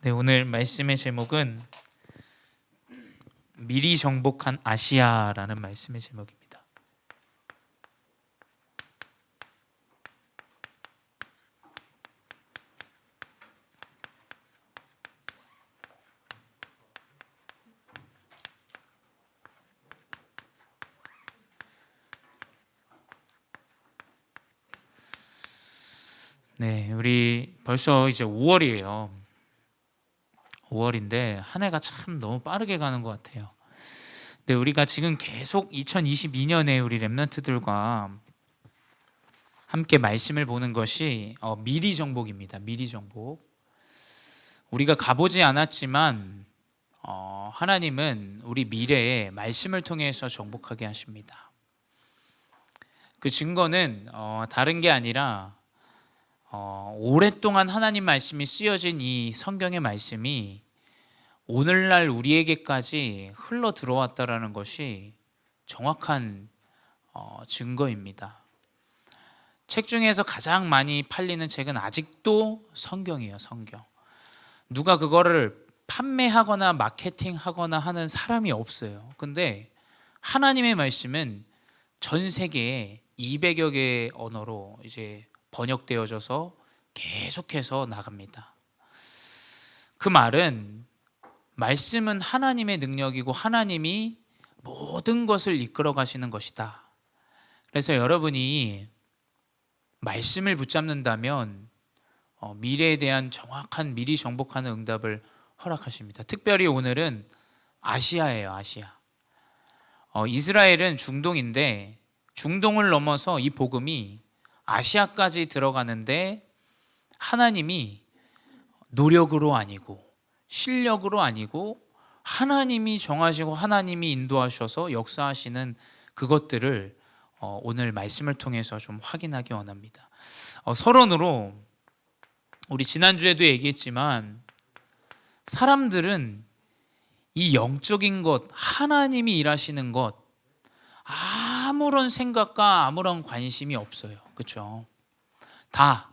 네, 오늘 말씀의 제목은 미리 정복한 아시아라는 말씀의 제목입니다. 네, 우리 벌써 이제 5월이에요. 5월인데 한 해가 참 너무 빠르게 가는 것 같아요. 네, 우리가 지금 계속 2022년에 우리 렘넌트들과 함께 말씀을 보는 것이 미리 정복입니다. 미리 정복. 우리가 가보지 않았지만 하나님은 우리 미래에 말씀을 통해서 정복하게 하십니다. 그 증거는 다른 게 아니라 오랫동안 하나님 말씀이 쓰여진 이 성경의 말씀이 오늘날 우리에게까지 흘러 들어왔다라는 것이 정확한 증거입니다. 책 중에서 가장 많이 팔리는 책은 아직도 성경이에요. 성경. 누가 그거를 판매하거나 마케팅하거나 하는 사람이 없어요. 근데 하나님의 말씀은 전 세계에 200여 개의 언어로 이제 번역되어져서 계속해서 나갑니다. 그 말은 말씀은 하나님의 능력이고 하나님이 모든 것을 이끌어 가시는 것이다. 그래서 여러분이 말씀을 붙잡는다면 미래에 대한 정확한 미리 정복하는 응답을 허락하십니다. 특별히 오늘은 아시아예요. 아시아. 이스라엘은 중동인데 중동을 넘어서 이 복음이 아시아까지 들어가는데 하나님이 노력으로 아니고 실력으로 아니고 하나님이 정하시고 하나님이 인도하셔서 역사하시는 그것들을 오늘 말씀을 통해서 좀 확인하기 원합니다. 서론으로 우리 지난주에도 얘기했지만 사람들은 이 영적인 것, 하나님이 일하시는 것 아무런 생각과 아무런 관심이 없어요. 그렇죠? 다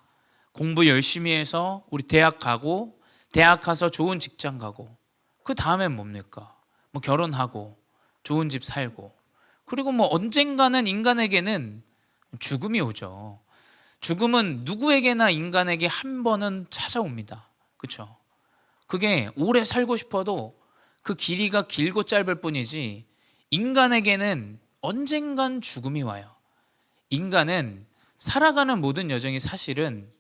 공부 열심히 해서 우리 대학 가고 대학 가서 좋은 직장 가고 그 다음엔 뭡니까? 뭐 결혼하고 좋은 집 살고 그리고 뭐 언젠가는 인간에게는 죽음이 오죠. 죽음은 누구에게나 인간에게 한 번은 찾아옵니다. 그렇죠? 그게 오래 살고 싶어도 그 길이가 길고 짧을 뿐이지 인간에게는 언젠간 죽음이 와요. 인간은 살아가는 모든 여정이 사실은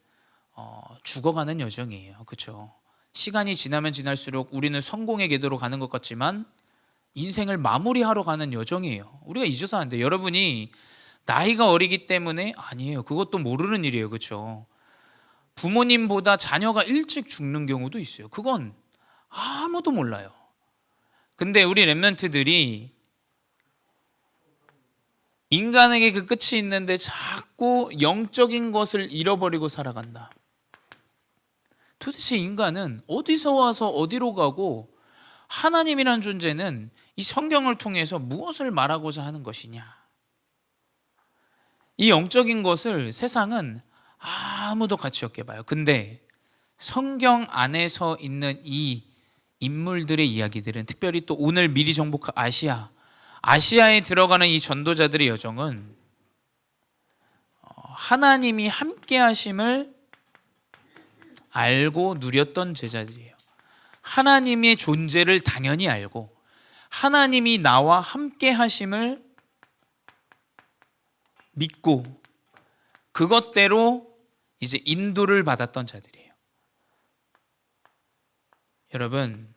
죽어가는 여정이에요. 그렇죠? 시간이 지나면 지날수록 우리는 성공의 궤도로 가는 것 같지만 인생을 마무리하러 가는 여정이에요. 우리가 잊어서 안 돼요. 여러분이 나이가 어리기 때문에 아니에요. 그것도 모르는 일이에요. 그렇죠? 부모님보다 자녀가 일찍 죽는 경우도 있어요. 그건 아무도 몰라요. 근데 우리 렘넌트들이 인간에게 그 끝이 있는데 자꾸 영적인 것을 잃어버리고 살아간다. 도대체 인간은 어디서 와서 어디로 가고 하나님이란 존재는 이 성경을 통해서 무엇을 말하고자 하는 것이냐? 이 영적인 것을 세상은 아무도 가치 없게 봐요. 근데 성경 안에서 있는 이 인물들의 이야기들은 특별히 또 오늘 미리 정복한 아시아에 들어가는 이 전도자들의 여정은 하나님이 함께 하심을 알고 누렸던 제자들이에요. 하나님의 존재를 당연히 알고 하나님이 나와 함께 하심을 믿고 그것대로 이제 인도를 받았던 자들이에요. 여러분,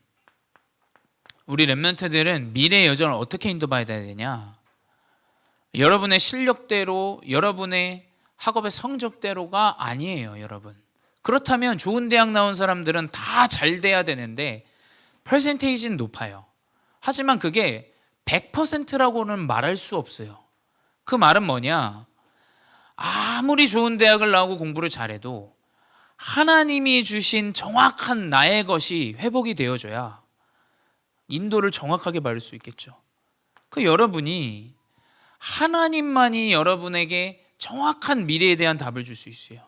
우리 렘넌트들은 미래의 여정을 어떻게 인도받아야 되냐? 여러분의 실력대로, 여러분의 학업의 성적대로가 아니에요, 여러분. 그렇다면 좋은 대학 나온 사람들은 다 잘 돼야 되는데 퍼센테이지는 높아요. 하지만 그게 100%라고는 말할 수 없어요. 그 말은 뭐냐? 아무리 좋은 대학을 나오고 공부를 잘해도 하나님이 주신 정확한 나의 것이 회복이 되어줘야 인도를 정확하게 받을 수 있겠죠. 그 여러분이 하나님만이 여러분에게 정확한 미래에 대한 답을 줄 수 있어요.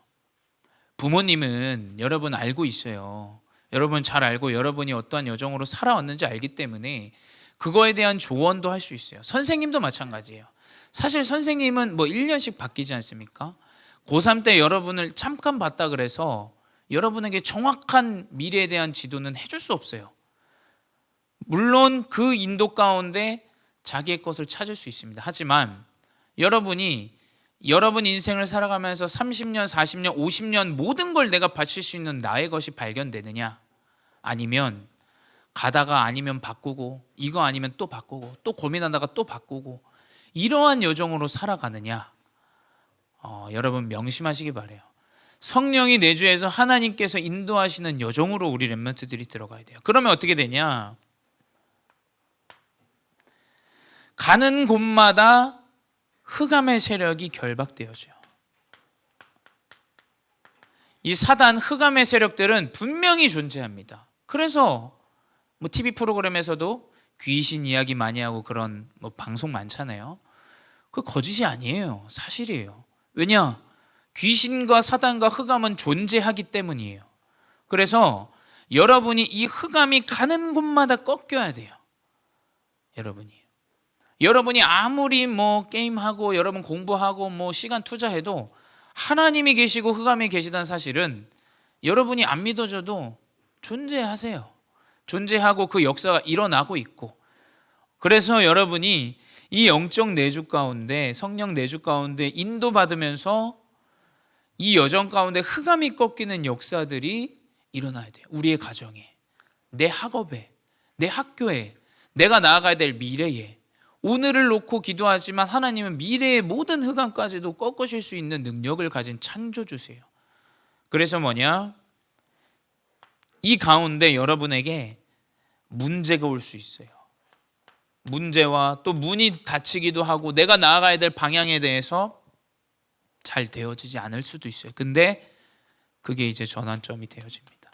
부모님은 여러분 알고 있어요. 여러분 잘 알고 여러분이 어떠한 여정으로 살아왔는지 알기 때문에 그거에 대한 조언도 할 수 있어요. 선생님도 마찬가지예요. 사실 선생님은 뭐 1년씩 바뀌지 않습니까? 고3 때 여러분을 잠깐 봤다 그래서 여러분에게 정확한 미래에 대한 지도는 해줄 수 없어요. 물론 그 인도 가운데 자기의 것을 찾을 수 있습니다. 하지만 여러분이 여러분 인생을 살아가면서 30년, 40년, 50년 모든 걸 내가 바칠 수 있는 나의 것이 발견되느냐? 아니면 가다가 아니면 바꾸고 이거 아니면 또 바꾸고 또 고민하다가 또 바꾸고 이러한 여정으로 살아가느냐? 여러분 명심하시기 바라요. 성령이 내주에서 하나님께서 인도하시는 여정으로 우리 렘넌트들이 들어가야 돼요. 그러면 어떻게 되냐? 가는 곳마다 흑암의 세력이 결박되어져요. 이 사단 흑암의 세력들은 분명히 존재합니다. 그래서 뭐 TV 프로그램에서도 귀신 이야기 많이 하고 그런 뭐 방송 많잖아요. 그 거짓이 아니에요. 사실이에요. 왜냐? 귀신과 사단과 흑암은 존재하기 때문이에요. 그래서 여러분이 이 흑암이 가는 곳마다 꺾여야 돼요. 여러분이 아무리 뭐 게임하고 여러분 공부하고 뭐 시간 투자해도 하나님이 계시고 흑암이 계시다는 사실은 여러분이 안 믿어져도 존재하세요. 존재하고 그 역사가 일어나고 있고, 그래서 여러분이 이 영적 내주 가운데, 성령 내주 가운데 인도받으면서 이 여정 가운데 흑암이 꺾이는 역사들이 일어나야 돼요. 우리의 가정에, 내 학업에, 내 학교에, 내가 나아가야 될 미래에. 오늘을 놓고 기도하지만 하나님은 미래의 모든 흑암까지도 꺾으실 수 있는 능력을 가진 창조주세요. 그래서 뭐냐? 이 가운데 여러분에게 문제가 올 수 있어요. 문제와 또 문이 닫히기도 하고 내가 나아가야 될 방향에 대해서 잘 되어지지 않을 수도 있어요. 근데 그게 이제 전환점이 되어집니다.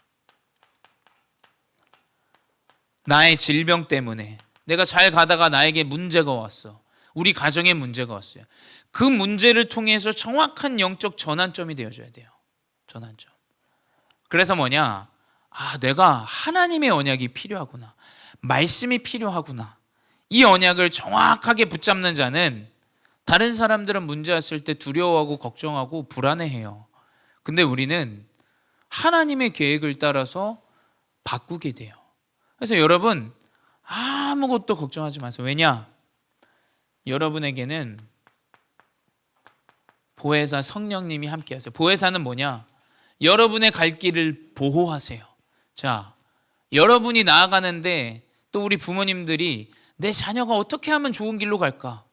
나의 질병 때문에 내가 잘 가다가 나에게 문제가 왔어. 우리 가정에 문제가 왔어요. 그 문제를 통해서 정확한 영적 전환점이 되어줘야 돼요. 전환점. 그래서 뭐냐? 내가 하나님의 언약이 필요하구나. 말씀이 필요하구나. 이 언약을 정확하게 붙잡는 자는 다른 사람들은 문제 왔을 때 두려워하고 걱정하고 불안해해요. 근데 우리는 하나님의 계획을 따라서 바꾸게 돼요. 그래서 여러분 아무것도 걱정하지 마세요. 왜냐? 여러분에게는 보혜사 성령님이 함께 하세요. 보혜사는 뭐냐? 여러분의 갈 길을 보호하세요. 자, 여러분이 나아가는데 또 우리 부모님들이 내 자녀가 어떻게 하면 좋은 길로 갈까?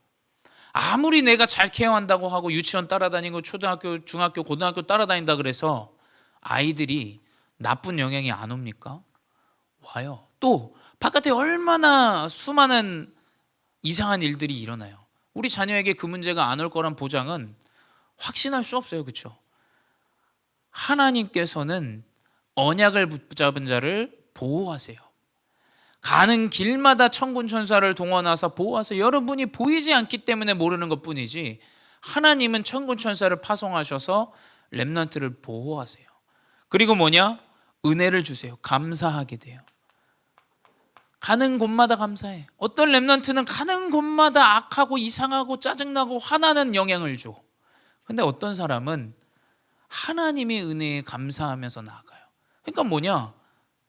아무리 내가 잘 케어한다고 하고 유치원 따라다니고 초등학교, 중학교, 고등학교 따라다닌다 그래서 아이들이 나쁜 영향이 안 옵니까? 와요. 또 바깥에 얼마나 수많은 이상한 일들이 일어나요. 우리 자녀에게 그 문제가 안 올 거란 보장은 확신할 수 없어요. 그렇죠? 하나님께서는 언약을 붙잡은 자를 보호하세요. 가는 길마다 천군 천사를 동원하서 보호하세요. 여러분이 보이지 않기 때문에 모르는 것뿐이지 하나님은 천군 천사를 파송하셔서 렘넌트를 보호하세요. 그리고 뭐냐? 은혜를 주세요. 감사하게 돼요. 가는 곳마다 감사해. 어떤 렘넌트는 가는 곳마다 악하고 이상하고 짜증나고 화나는 영향을 줘. 근데 어떤 사람은 하나님의 은혜에 감사하면서 나아가요. 그러니까 뭐냐?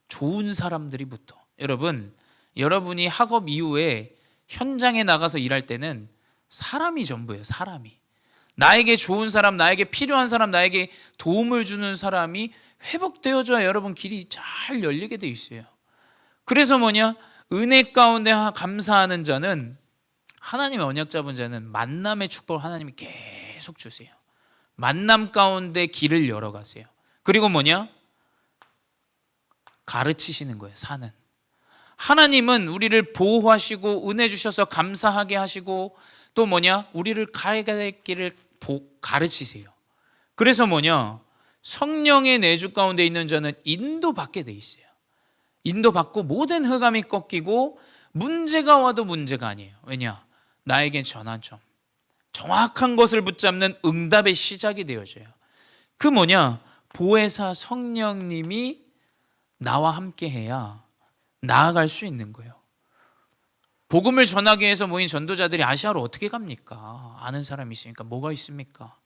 좋은 사람들이 붙어. 여러분, 여러분이 학업 이후에 현장에 나가서 일할 때는 사람이 전부예요. 사람이. 나에게 좋은 사람, 나에게 필요한 사람, 나에게 도움을 주는 사람이 회복되어져야 여러분 길이 잘 열리게 돼 있어요. 그래서 뭐냐? 은혜 가운데 감사하는 자는, 하나님의 언약 잡은 자는 만남의 축복을 하나님이 계속 주세요. 만남 가운데 길을 열어가세요. 그리고 뭐냐? 가르치시는 거예요. 사는. 하나님은 우리를 보호하시고 은혜 주셔서 감사하게 하시고 또 뭐냐? 우리를 가야 될 길을 가르치세요. 그래서 뭐냐? 성령의 내주 가운데 있는 자는 인도받게 돼 있어요. 인도받고 모든 흑암이 꺾이고 문제가 와도 문제가 아니에요. 왜냐? 나에겐 전환점, 정확한 것을 붙잡는 응답의 시작이 되어져요. 그 뭐냐? 보혜사 성령님이 나와 함께 해야 나아갈 수 있는 거예요. 복음을 전하기 위해서 모인 전도자들이 아시아로 어떻게 갑니까? 아는 사람이 있으니까 뭐가 있습니까?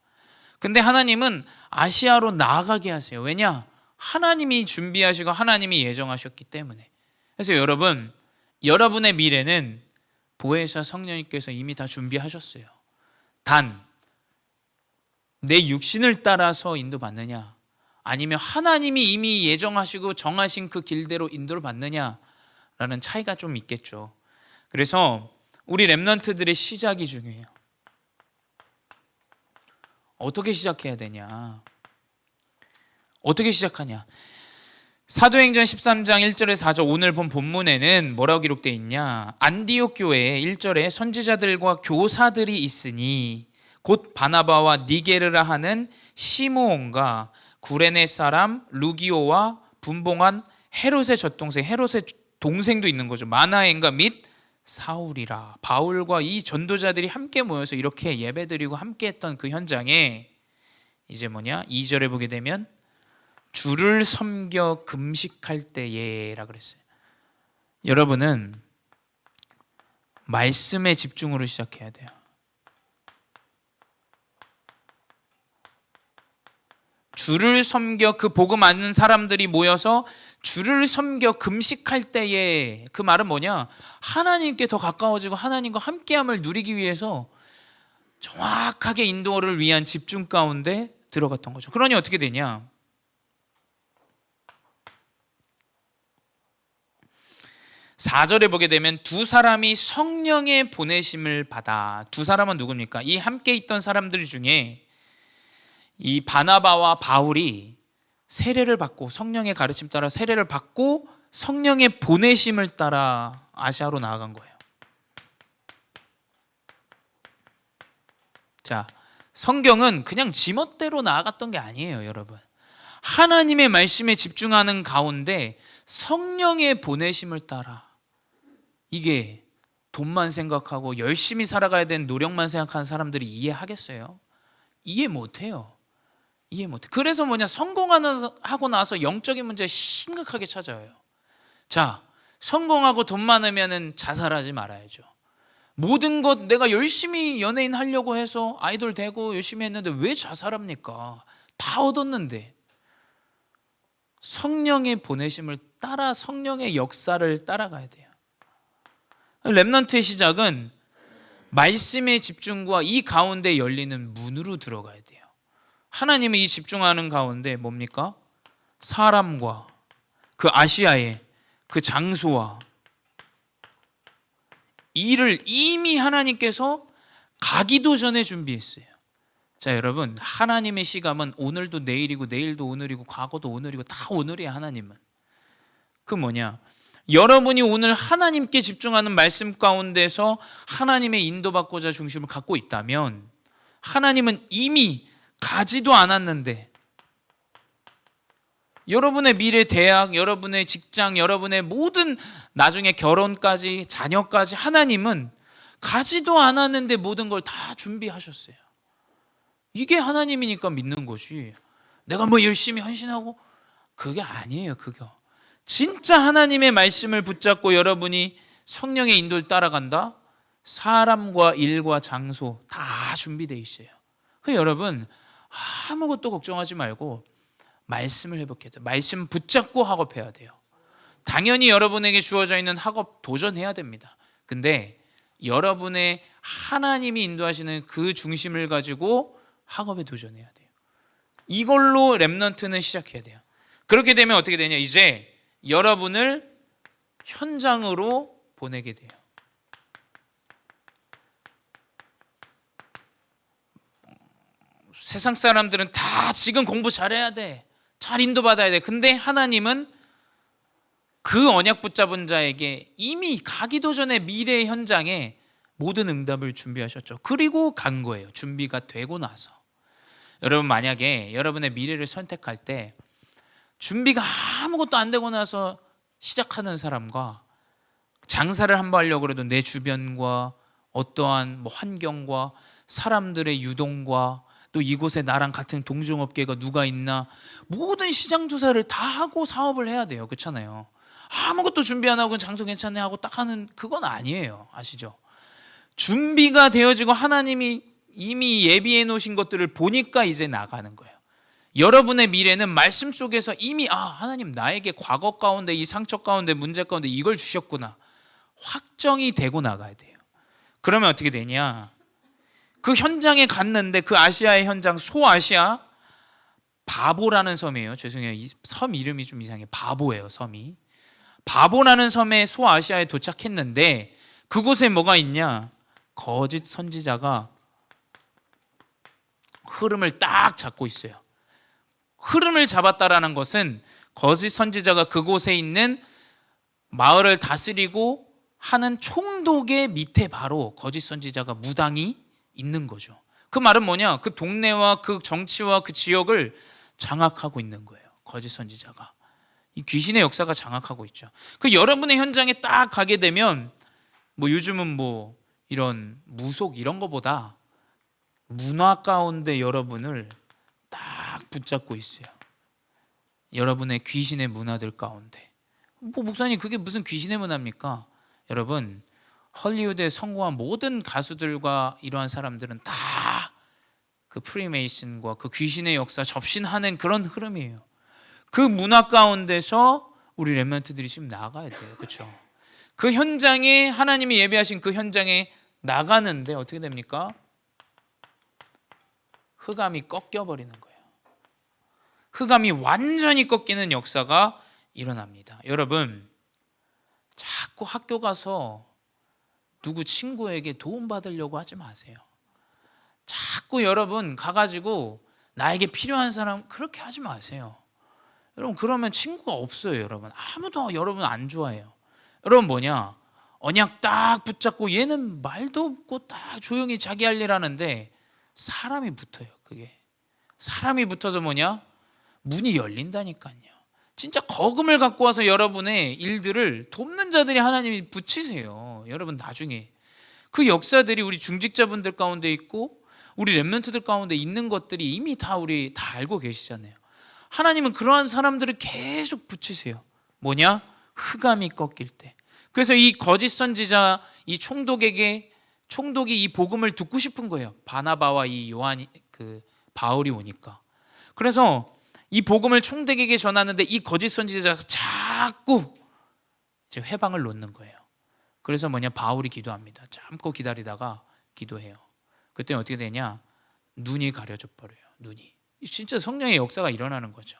근데 하나님은 아시아로 나아가게 하세요. 왜냐? 하나님이 준비하시고 하나님이 예정하셨기 때문에. 그래서 여러분, 여러분의 미래는 보혜사 성령님께서 이미 다 준비하셨어요. 단, 내 육신을 따라서 인도받느냐, 아니면 하나님이 이미 예정하시고 정하신 그 길대로 인도를 받느냐라는 차이가 좀 있겠죠. 그래서 우리 렘넌트들의 시작이 중요해요. 어떻게 시작해야 되냐? 어떻게 시작하냐? 사도행전 13장 1절에서 4절 오늘 본 본문에는 뭐라고 기록되어 있냐? 안디옥 교회에 1절에 선지자들과 교사들이 있으니 곧 바나바와 니게르라 하는 시므온과 구레네 사람 루기오와 분봉한 헤롯의 젖동생, 헤롯의 동생도 있는 거죠. 마나엔과 및 사울이라. 바울과 이 전도자들이 함께 모여서 이렇게 예배드리고 함께 했던 그 현장에 이제 2절에 보게 되면 주를 섬겨 금식할 때에라 그랬어요. 여러분은 말씀에 집중으로 시작해야 돼요. 주를 섬겨, 그 복음 아는 사람들이 모여서 주를 섬겨 금식할 때에, 그 말은 뭐냐? 하나님께 더 가까워지고 하나님과 함께함을 누리기 위해서 정확하게 인도를 위한 집중 가운데 들어갔던 거죠. 그러니 어떻게 되냐? 4절에 보게 되면 두 사람이 성령의 보내심을 받아. 두 사람은 누굽니까? 이 함께 있던 사람들 중에 이 바나바와 바울이 세례를 받고, 성령의 가르침 따라 세례를 받고 성령의 보내심을 따라 아시아로 나아간 거예요. 자, 성경은 그냥 지멋대로 나아갔던 게 아니에요, 여러분. 하나님의 말씀에 집중하는 가운데 성령의 보내심을 따라, 이게 돈만 생각하고 열심히 살아가야 되는 노력만 생각하는 사람들이 이해하겠어요? 이해 못해요. 이해 못해. 그래서 성공하고 나서 영적인 문제 심각하게 찾아와요. 자, 성공하고 돈 많으면 자살하지 말아야죠. 모든 것 내가 열심히 연예인 하려고 해서 아이돌 되고 열심히 했는데 왜 자살합니까? 다 얻었는데. 성령의 보내심을 따라, 성령의 역사를 따라가야 돼요. 렘넌트의 시작은 말씀의 집중과 이 가운데 열리는 문으로 들어가야 돼요. 하나님이 이 집중하는 가운데 뭡니까? 사람과 그 아시아의 그 장소와 일을 이미 하나님께서 가기도 전에 준비했어요. 자, 여러분, 하나님의 시감은 오늘도 내일이고 내일도 오늘이고 과거도 오늘이고 다 오늘이에요. 하나님은. 그 뭐냐? 여러분이 오늘 하나님께 집중하는 말씀 가운데서 하나님의 인도받고자 중심을 갖고 있다면 하나님은 이미 가지도 않았는데 여러분의 미래 대학, 여러분의 직장, 여러분의 모든 나중에 결혼까지 자녀까지 하나님은 가지도 않았는데 모든 걸 다 준비하셨어요. 이게 하나님이니까 믿는 것이, 내가 열심히 헌신하고 그게 아니에요. 그거 진짜 하나님의 말씀을 붙잡고 여러분이 성령의 인도를 따라간다? 사람과 일과 장소 다 준비되어 있어요. 그래서 여러분 아무것도 걱정하지 말고 말씀을 회복해야 돼요. 말씀 붙잡고 학업해야 돼요. 당연히 여러분에게 주어져 있는 학업 도전해야 됩니다. 근데 여러분의 하나님이 인도하시는 그 중심을 가지고 학업에 도전해야 돼요. 이걸로 렘넌트는 시작해야 돼요. 그렇게 되면 어떻게 되냐? 이제 여러분을 현장으로 보내게 돼요. 세상 사람들은 다 지금 공부 잘해야 돼, 잘 인도받아야 돼. 근데 하나님은 그 언약 붙잡은 자에게 이미 가기도 전에 미래 현장에 모든 응답을 준비하셨죠. 그리고 간 거예요. 준비가 되고 나서. 여러분, 만약에 여러분의 미래를 선택할 때 준비가 아무것도 안 되고 나서 시작하는 사람과, 장사를 한번 하려고 해도 내 주변과 어떠한 환경과 사람들의 유동과 또 또 이곳에 나랑 같은 동종업계가 누가 있나, 모든 시장 조사를 다 하고 사업을 해야 돼요. 그렇잖아요. 아무것도 준비 안 하고 장소 괜찮네 하고 딱 하는 그건 아니에요. 아시죠? 준비가 되어지고 하나님이 이미 예비해 놓으신 것들을 보니까 이제 나가는 거예요. 여러분의 미래는 말씀 속에서 이미 하나님 나에게 과거 가운데 이 상처 가운데 문제 가운데 이걸 주셨구나 확정이 되고 나가야 돼요. 그러면 어떻게 되냐, 그 현장에 갔는데 그 아시아의 현장 소아시아 바보라는 섬이에요. 죄송해요, 이 섬 이름이 좀 이상해요. 바보예요, 섬이. 바보라는 섬에 소아시아에 도착했는데 그곳에 뭐가 있냐, 거짓 선지자가 흐름을 딱 잡고 있어요. 흐름을 잡았다라는 것은 거짓 선지자가 그곳에 있는 마을을 다스리고 하는 총독의 밑에 바로 거짓 선지자가 무당이 있는 거죠. 그 말은 뭐냐, 그 동네와 그 정치와 그 지역을 장악하고 있는 거예요. 거짓 선지자가. 이 귀신의 역사가 장악하고 있죠. 그 여러분의 현장에 딱 가게 되면 뭐 요즘은 뭐 이런 무속 이런 거보다 문화 가운데 여러분을 딱 붙잡고 있어요. 여러분의 귀신의 문화들 가운데. 뭐 목사님 그게 무슨 귀신의 문화입니까? 여러분, 헐리우드에 성공한 모든 가수들과 이러한 사람들은 다 그 프리메이슨과 그 귀신의 역사 접신하는 그런 흐름이에요. 그 문화 가운데서 우리 렘넌트들이 지금 나가야 돼요. 그렇죠? 그 현장에, 하나님이 예배하신 그 현장에 나가는데 어떻게 됩니까? 흑암이 꺾여버리는 거예요. 흑암이 완전히 꺾이는 역사가 일어납니다. 여러분, 자꾸 학교 가서 누구 친구에게 도움받으려고 하지 마세요. 자꾸 여러분 가가지고 나에게 필요한 사람 그렇게 하지 마세요. 여러분, 그러면 친구가 없어요. 여러분, 아무도 여러분 안 좋아해요. 여러분 뭐냐, 언약 딱 붙잡고 얘는 말도 없고 딱 조용히 자기 할 일 하는데 사람이 붙어요. 그게 사람이 붙어서 뭐냐, 문이 열린다니까요. 진짜 거금을 갖고 와서 여러분의 일들을 돕는 자들이 하나님이 붙이세요. 여러분, 나중에 그 역사들이 우리 중직자분들 가운데 있고 우리 렘넌트들 가운데 있는 것들이 이미 다 우리 다 알고 계시잖아요. 하나님은 그러한 사람들을 계속 붙이세요. 뭐냐, 흑암이 꺾일 때. 그래서 이 거짓 선지자, 이 총독이 이 복음을 듣고 싶은 거예요. 바나바와 이 요한이, 그 바울이 오니까. 그래서 이 복음을 총독에게 전하는데 이 거짓 선지자가 자꾸 이제 회방을 놓는 거예요. 그래서 뭐냐, 바울이 기도합니다. 참고 기다리다가 기도해요. 그때 어떻게 되냐, 눈이 가려져 버려요. 눈이. 진짜 성령의 역사가 일어나는 거죠.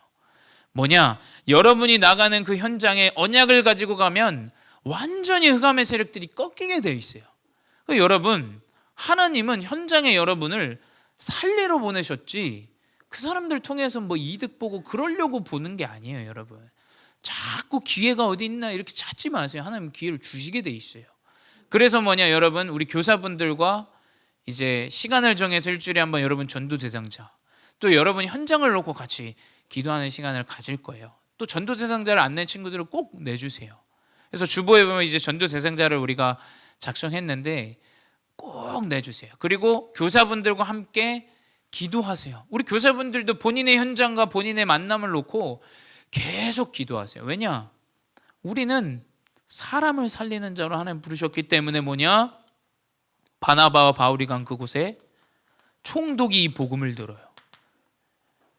뭐냐, 여러분이 나가는 그 현장에 언약을 가지고 가면 완전히 흑암의 세력들이 꺾이게 되어 있어요. 여러분, 하나님은 현장에 여러분을 살리러 보내셨지 그 사람들 통해서 뭐 이득 보고 그러려고 보는 게 아니에요. 여러분, 자꾸 기회가 어디 있나 이렇게 찾지 마세요. 하나님 기회를 주시게 돼 있어요. 그래서 뭐냐, 여러분, 우리 교사분들과 이제 시간을 정해서 일주일에 한번 여러분 전도 대상자, 또 여러분 현장을 놓고 같이 기도하는 시간을 가질 거예요. 또 전도 대상자를 안 낸 친구들을 꼭 내주세요. 그래서 주보에 보면 이제 전도 대상자를 우리가 작성했는데 꼭 내주세요. 그리고 교사분들과 함께 기도하세요. 우리 교사분들도 본인의 현장과 본인의 만남을 놓고 계속 기도하세요. 왜냐, 우리는 사람을 살리는 자로 하나님 부르셨기 때문에 뭐냐, 바나바와 바울이 간 그곳에 총독이 이 복음을 들어요.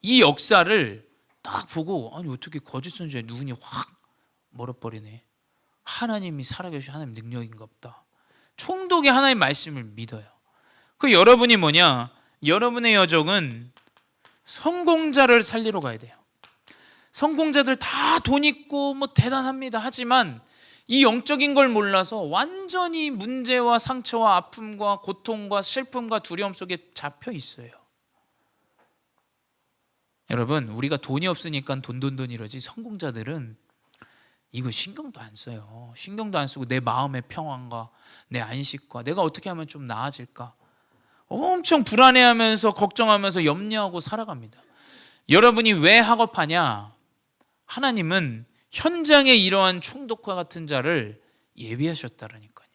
이 역사를 딱 보고, 아니 어떻게 거짓 선지자의 눈이 확 멀어버리네. 하나님이 살아계신 하나님 능력인가 보다. 총독이 하나님의 말씀을 믿어요. 그 여러분이 뭐냐, 여러분의 여정은 성공자를 살리러 가야 돼요. 성공자들 다 돈 있고 뭐 대단합니다. 하지만 이 영적인 걸 몰라서 완전히 문제와 상처와 아픔과 고통과 슬픔과 두려움 속에 잡혀 있어요. 여러분, 우리가 돈이 없으니까 돈 이러지 성공자들은 이거 신경도 안 써요. 신경도 안 쓰고 내 마음의 평안과 내 안식과 내가 어떻게 하면 좀 나아질까 엄청 불안해하면서 걱정하면서 염려하고 살아갑니다. 여러분이 왜 학업하냐? 하나님은 현장에 이러한 총독과 같은 자를 예비하셨다라니까요.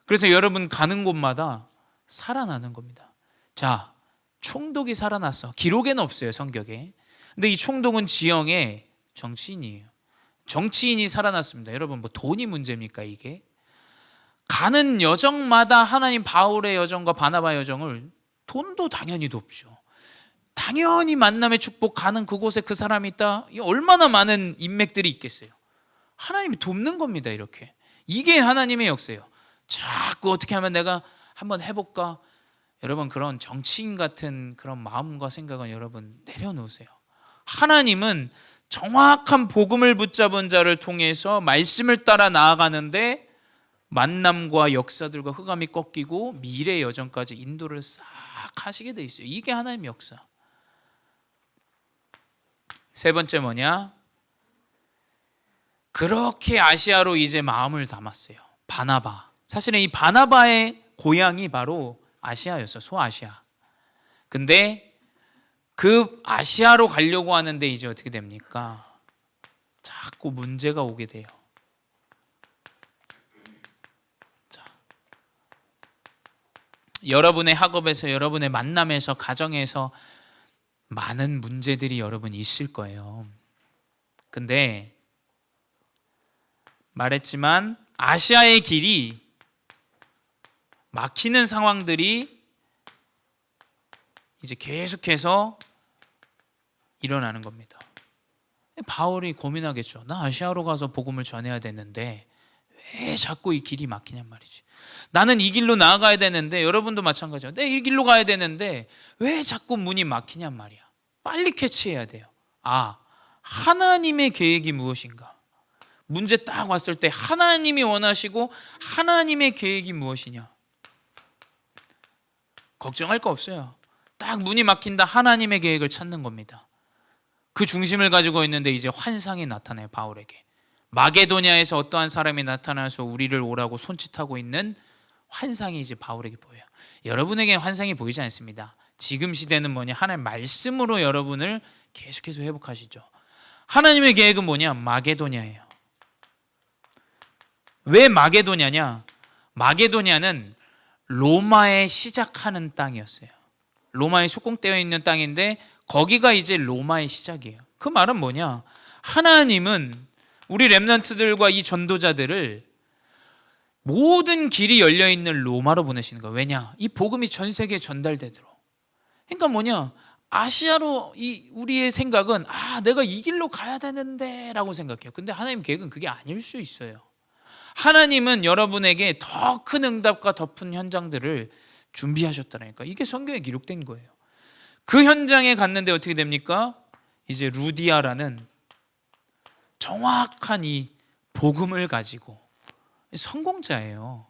그래서 여러분 가는 곳마다 살아나는 겁니다. 자, 총독이 살아났어. 기록에는 없어요, 성경에. 근데 이 총독은 지형의 정치인이에요. 정치인이 살아났습니다. 여러분, 뭐 돈이 문제입니까 이게? 가는 여정마다 하나님 바울의 여정과 바나바의 여정을 돈도 당연히 돕죠. 당연히 만남의 축복 가는 그곳에 그 사람이 있다. 얼마나 많은 인맥들이 있겠어요. 하나님이 돕는 겁니다. 이렇게. 이게 하나님의 역사예요. 자꾸 어떻게 하면 내가 한번 해볼까? 여러분, 그런 정치인 같은 그런 마음과 생각은 여러분 내려놓으세요. 하나님은 정확한 복음을 붙잡은 자를 통해서 말씀을 따라 나아가는데 만남과 역사들과 흑암이 꺾이고 미래의 여정까지 인도를 싹 하시게 돼 있어요. 이게 하나님의 역사. 세 번째 뭐냐? 그렇게 아시아로 이제 마음을 담았어요. 바나바. 사실은 이 바나바의 고향이 바로 아시아였어요. 소아시아. 근데 그 아시아로 가려고 하는데 이제 어떻게 됩니까? 자꾸 문제가 오게 돼요. 자, 여러분의 학업에서, 여러분의 만남에서, 가정에서 많은 문제들이 여러분 있을 거예요. 근데 말했지만 아시아의 길이 막히는 상황들이 이제 계속해서 일어나는 겁니다. 바울이 고민하겠죠. 나 아시아로 가서 복음을 전해야 되는데 왜 자꾸 이 길이 막히냔 말이지. 나는 이 길로 나아가야 되는데, 여러분도 마찬가지예요. 내 이 길로 가야 되는데 왜 자꾸 문이 막히냔 말이야. 빨리 캐치해야 돼요. 아, 하나님의 계획이 무엇인가? 문제 딱 왔을 때 하나님이 원하시고 하나님의 계획이 무엇이냐? 걱정할 거 없어요. 딱 문이 막힌다, 하나님의 계획을 찾는 겁니다. 그 중심을 가지고 있는데 이제 환상이 나타나요. 바울에게 마게도냐에서 어떠한 사람이 나타나서 우리를 오라고 손짓하고 있는 환상이 이제 바울에게 보여요. 여러분에게 환상이 보이지 않습니다. 지금 시대는 뭐냐? 하나님 말씀으로 여러분을 계속해서 회복하시죠. 하나님의 계획은 뭐냐? 마게도냐예요. 왜 마게도냐냐? 마게도냐는 로마에 시작하는 땅이었어요. 로마에 속공되어 있는 땅인데 거기가 이제 로마의 시작이에요. 그 말은 뭐냐? 하나님은 우리 렘넌트들과 이 전도자들을 모든 길이 열려있는 로마로 보내시는 거예요. 왜냐? 이 복음이 전 세계에 전달되도록. 그러니까 뭐냐? 아시아로 우리의 생각은 내가 이 길로 가야 되는데 라고 생각해요. 근데 하나님 계획은 그게 아닐 수 있어요. 하나님은 여러분에게 더 큰 응답과 더 큰 현장들을 준비하셨다니까. 이게 성경에 기록된 거예요. 그 현장에 갔는데 어떻게 됩니까? 이제 루디아라는 정확한 이 복음을 가지고 성공자예요.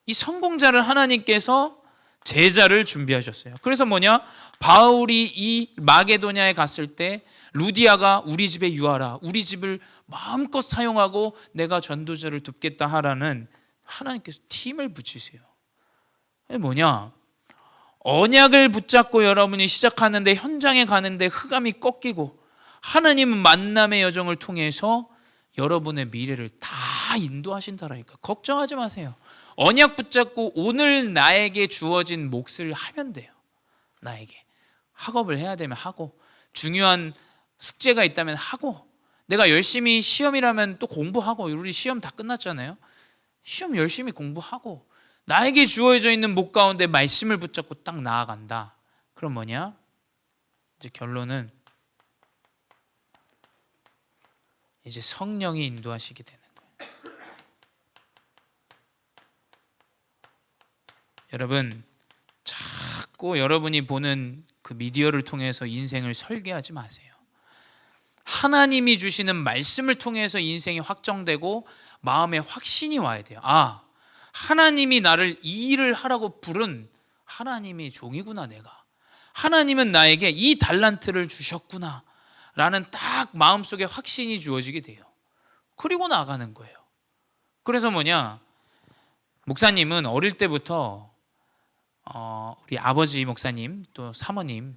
이 성공자를 하나님께서 제자를 준비하셨어요. 그래서 뭐냐? 바울이 이 마게도냐에 갔을 때 루디아가 우리 집에 유하라, 우리 집을 마음껏 사용하고 내가 전도자를 돕겠다 하라는 하나님께서 팀을 붙이세요. 이게 뭐냐? 언약을 붙잡고 여러분이 시작하는데 현장에 가는데 흑암이 꺾이고 하나님은 만남의 여정을 통해서 여러분의 미래를 다 인도하신다라니까. 걱정하지 마세요. 언약 붙잡고 오늘 나에게 주어진 몫을 하면 돼요. 나에게 학업을 해야 되면 하고, 중요한 숙제가 있다면 하고, 내가 열심히 시험이라면 또 공부하고, 우리 시험 다 끝났잖아요. 시험 열심히 공부하고 나에게 주어져 있는 목 가운데 말씀을 붙잡고 딱 나아간다. 그럼 뭐냐? 이제 결론은 이제 성령이 인도하시게 되는 거예요. 여러분, 자꾸 여러분이 보는 그 미디어를 통해서 인생을 설계하지 마세요. 하나님이 주시는 말씀을 통해서 인생이 확정되고 마음에 확신이 와야 돼요. 하나님이 나를 이 일을 하라고 부른 하나님의 종이구나 내가. 하나님은 나에게 이 달란트를 주셨구나 라는 딱 마음속에 확신이 주어지게 돼요. 그리고 나가는 거예요. 그래서 뭐냐? 목사님은 어릴 때부터 우리 아버지 목사님 또 사모님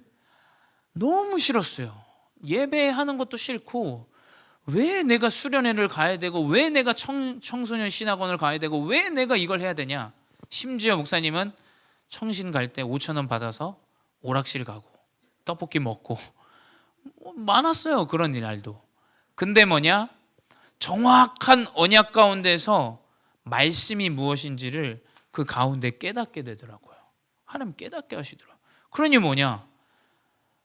너무 싫었어요. 예배하는 것도 싫고, 왜 내가 수련회를 가야 되고, 왜 내가 청소년 신학원을 가야 되고, 왜 내가 이걸 해야 되냐. 심지어 목사님은 청신 갈 때 5,000원 받아서 오락실 가고 떡볶이 먹고 많았어요. 그런 날도. 근데 뭐냐? 정확한 언약 가운데서 말씀이 무엇인지를 그 가운데 깨닫게 되더라고요. 하나님 깨닫게 하시더라고요. 그러니 뭐냐?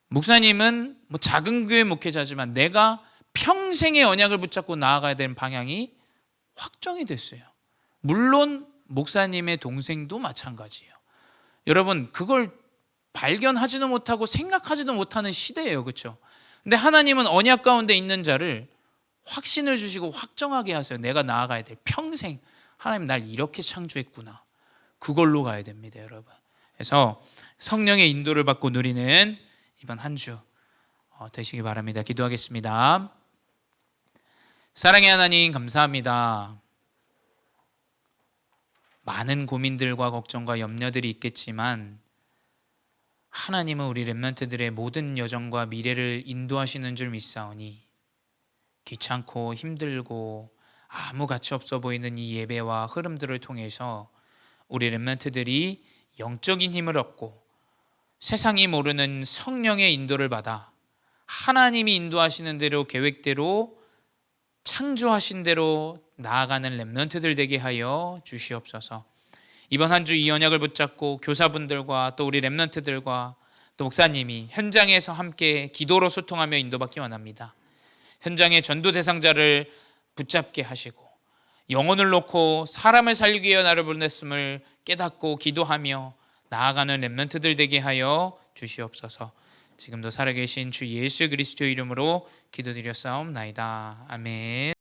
목사님은 뭐 작은 교회 목회자지만 내가 평생의 언약을 붙잡고 나아가야 되는 방향이 확정이 됐어요. 물론 목사님의 동생도 마찬가지예요. 여러분, 그걸 발견하지도 못하고 생각하지도 못하는 시대예요. 그렇죠? 근데 하나님은 언약 가운데 있는 자를 확신을 주시고 확정하게 하세요. 내가 나아가야 될 평생 하나님 날 이렇게 창조했구나. 그걸로 가야 됩니다, 여러분. 그래서 성령의 인도를 받고 누리는 이번 한 주 되시기 바랍니다. 기도하겠습니다. 사랑의 하나님, 감사합니다. 많은 고민들과 걱정과 염려들이 있겠지만 하나님은 우리 렘넌트들의 모든 여정과 미래를 인도하시는 줄 믿사오니 귀찮고 힘들고 아무 가치 없어 보이는 이 예배와 흐름들을 통해서 우리 렘넌트들이 영적인 힘을 얻고 세상이 모르는 성령의 인도를 받아 하나님이 인도하시는 대로 계획대로 창조하신 대로 나아가는 렘넌트들 되게 하여 주시옵소서. 이번 한 주 이 언약을 붙잡고 교사분들과 또 우리 렘넌트들과 또 목사님이 현장에서 함께 기도로 소통하며 인도받기 원합니다. 현장의 전도 대상자를 붙잡게 하시고 영혼을 놓고 사람을 살리기 위해 나를 보냈음을 깨닫고 기도하며 나아가는 렘넌트들 되게 하여 주시옵소서. 지금도 살아계신 주 예수 그리스도 이름으로 기도드렸사옵나이다. 아멘.